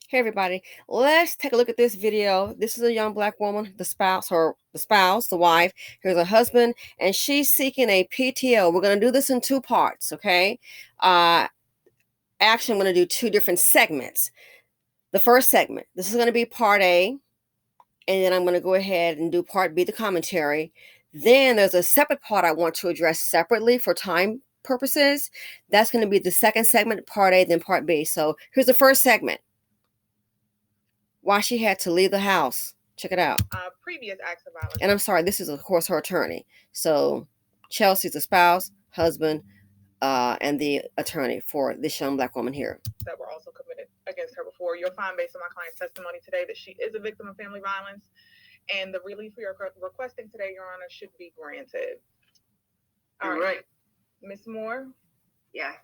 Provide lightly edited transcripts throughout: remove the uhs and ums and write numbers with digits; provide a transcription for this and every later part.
Hey everybody, let's take a look at this video. This is a young black woman, the spouse, the wife. Here's her husband, and she's seeking a PTO. We're gonna do this in two parts, okay? Actually, I'm gonna do two different segments. The first segment, this is gonna be part A, and then I'm gonna go ahead and do part B, the commentary. Then there's a separate part I want to address separately for time purposes. That's gonna be the second segment, part A, then part B. So here's the first segment. Why she had to leave the house. Check it out. Previous acts of violence. And I'm sorry, this is, of course, her attorney. So Chelsea's the spouse, husband, and the attorney for this young black woman here. That were also committed against her before. You'll find, based on my client's testimony today, that she is a victim of family violence, and the relief we are requesting today, Your Honor, should be granted. All right. Ms. Moore? Yes.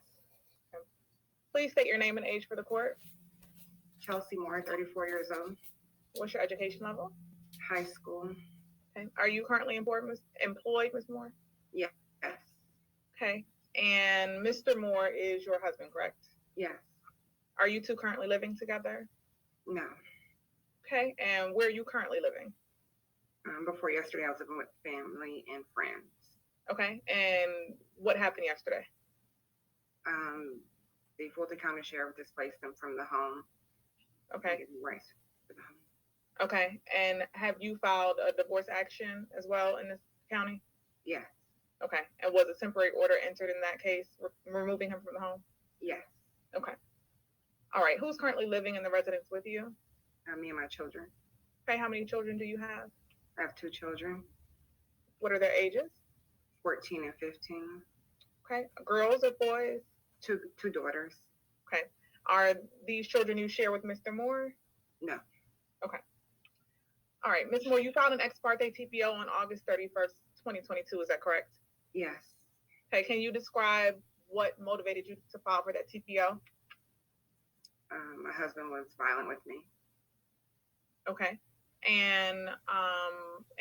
Okay. Please state your name and age for the court. Chelsea Moore, 34 years old. What's your education level? High school. Okay. Are you currently employed, Ms. Moore? Yes. Okay. And Mr. Moore is your husband, correct? Yes. Are you two currently living together? No. Okay. And where are you currently living? Before yesterday, I was living with family and friends. Okay. And what happened yesterday? The Fulton County Sheriff displaced them from the home. Okay. Right. To the home. Okay. And have you filed a divorce action as well in this county? Yes. Okay. And was a temporary order entered in that case, removing him from the home? Yes. Okay. All right. Who's currently living in the residence with you? Me and my children. Okay. How many children do you have? I have two children. What are their ages? 14 and 15. Okay. Girls or boys? Two daughters. Okay. Are these children you share with Mr. Moore? No. Okay. All right. Ms. Moore, you filed an ex parte TPO on August 31st, 2022. Is that correct? Yes. Okay. Can you describe what motivated you to file for that TPO? My husband was violent with me. Okay. And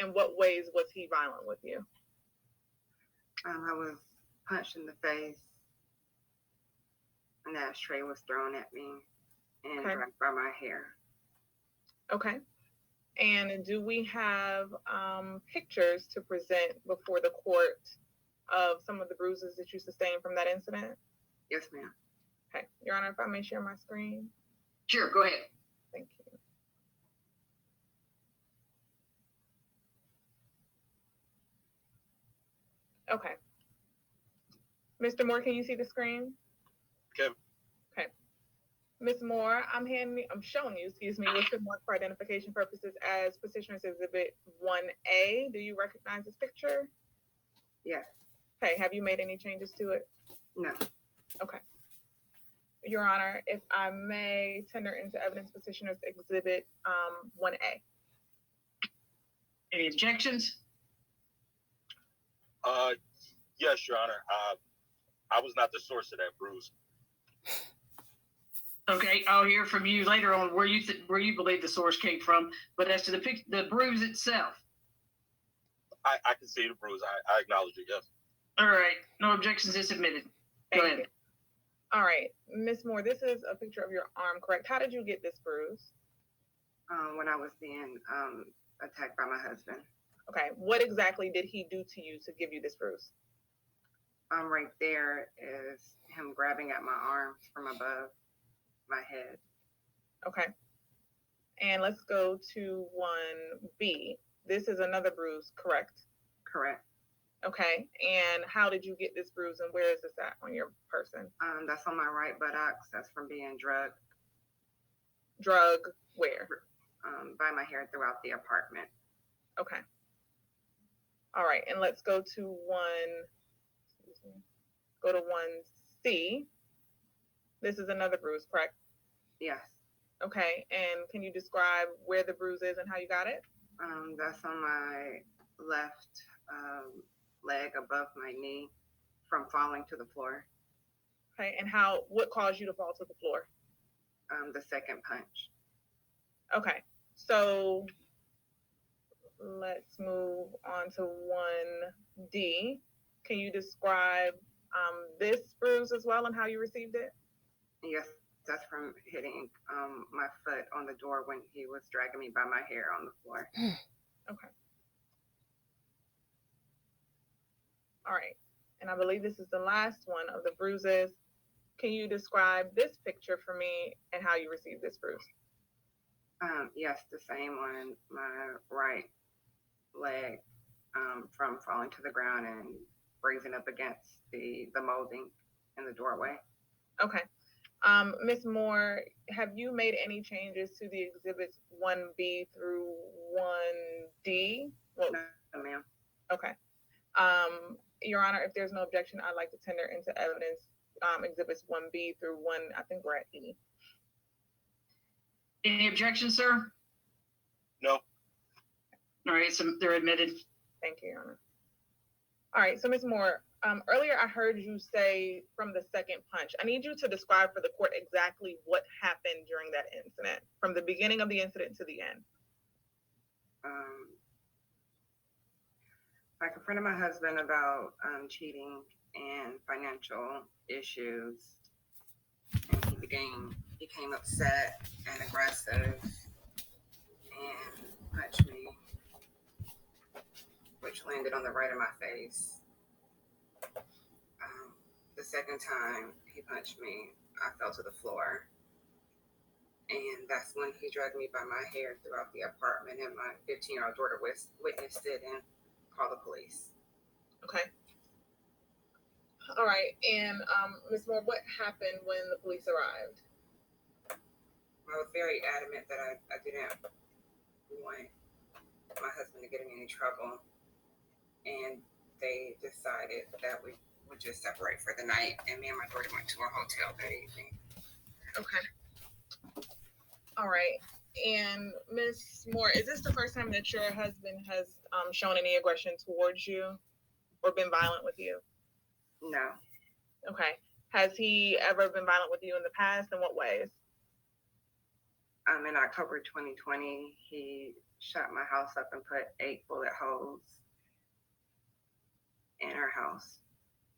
in what ways was he violent with you? I was punched in the face. An ashtray was thrown at me and grabbed by my hair. Okay. And do we have pictures to present before the court of some of the bruises that you sustained from that incident? Yes, ma'am. Okay. Your Honor, if I may share my screen. Sure, go ahead. Thank you. Okay. Mr. Moore, can you see the screen? Okay. Okay. Ms. Moore, I'm showing you, listed marked for identification purposes as Petitioner's Exhibit 1A. Do you recognize this picture? Yes. Okay. Have you made any changes to it? No. Okay. Your Honor, if I may tender into evidence Petitioner's Exhibit 1A. Any objections? Yes, Your Honor. I was not the source of that bruise. Okay, I'll hear from you later on where you believe the source came from. But as to the bruise itself, I can see the bruise. I acknowledge it. Yes. All right, no objections is submitted. Go ahead. All right, Ms. Moore, this is a picture of your arm, correct? How did you get this bruise? When I was being attacked by my husband. Okay, what exactly did he do to you to give you this bruise? Right there is him grabbing at my arms from above my head. Okay. And let's go to 1B. This is another bruise, correct? Correct. Okay. And how did you get this bruise, and where is this at on your person? That's on my right buttocks. That's from being drugged. Drug where? By my hair throughout the apartment. Okay. All right. And let's go to 1C. This is another bruise, correct? Yes. Okay. And can you describe where the bruise is and how you got it? That's on my left leg above my knee from falling to the floor. Okay. And what caused you to fall to the floor? The second punch. Okay. So let's move on to 1D. Can you describe this bruise as well and how you received it? Yes, Just from hitting my foot on the door when he was dragging me by my hair on the floor. Okay. All right. And I believe this is the last one of the bruises. Can you describe this picture for me and how you received this bruise? Yes, the same on my right leg from falling to the ground and raising up against the molding in the doorway. Okay. Ms. Moore, have you made any changes to the exhibits 1B through 1D? Well, No, ma'am. okay. Your Honor, if there's no objection, I'd like to tender into evidence exhibits 1B through 1, I think we're at E. Any objections, sir? No. All right, so they're admitted. Thank you, Your Honor. All right, so Ms. Moore, earlier I heard you say from the second punch. I need you to describe for the court exactly what happened during that incident, from the beginning of the incident to the end. I confronted my husband about cheating and financial issues, and he became upset and aggressive and punched me, which landed on the right of my face. The second time he punched me, I fell to the floor, and that's when he dragged me by my hair throughout the apartment, and my 15-year-old daughter witnessed it and called the police. Okay. All right, and Ms. Moore, what happened when the police arrived? I was very adamant that I didn't want my husband to get in any trouble, and they decided that we would just separate for the night, and me and my daughter went to a hotel that evening. Okay. All right, and Ms. Moore, is this the first time that your husband has shown any aggression towards you or been violent with you? No. Okay. Has he ever been violent with you in the past? In what ways? In October 2020, he shot my house up and put 8 bullet holes in our house.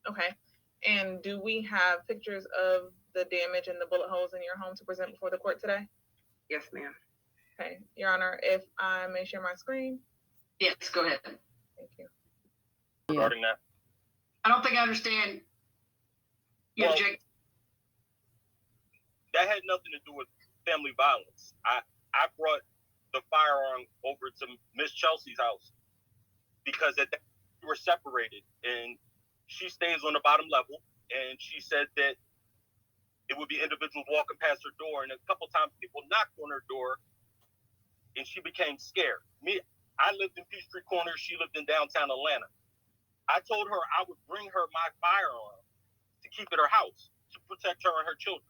Okay. And do we have pictures of the damage and the bullet holes in your home to present before the court today? Yes, ma'am. Okay. Your Honor, if I may share my screen. Yes, go ahead. Thank you. Regarding that, I don't think I understand. You Well, object? that had nothing to do with family violence. I brought the firearm over to Miss Chelsea's house because we were separated, and she stays on the bottom level, and she said that it would be individuals walking past her door, and a couple times people knocked on her door, and she became scared. I lived in Peachtree Corners. She lived in downtown Atlanta. I told her I would bring her my firearm to keep at her house to protect her and her children.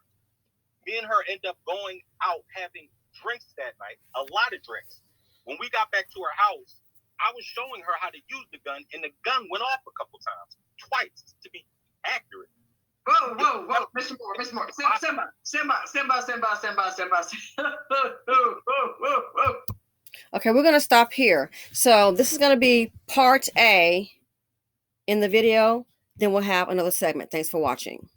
Me and her end up going out having drinks that night, a lot of drinks. When we got back to her house, I was showing her how to use the gun, and the gun went off a couple times, twice to be accurate. Whoa, Mr. Moore. Simba. Whoa. Okay, we're going to stop here. So this is going to be part A in the video. Then we'll have another segment. Thanks for watching.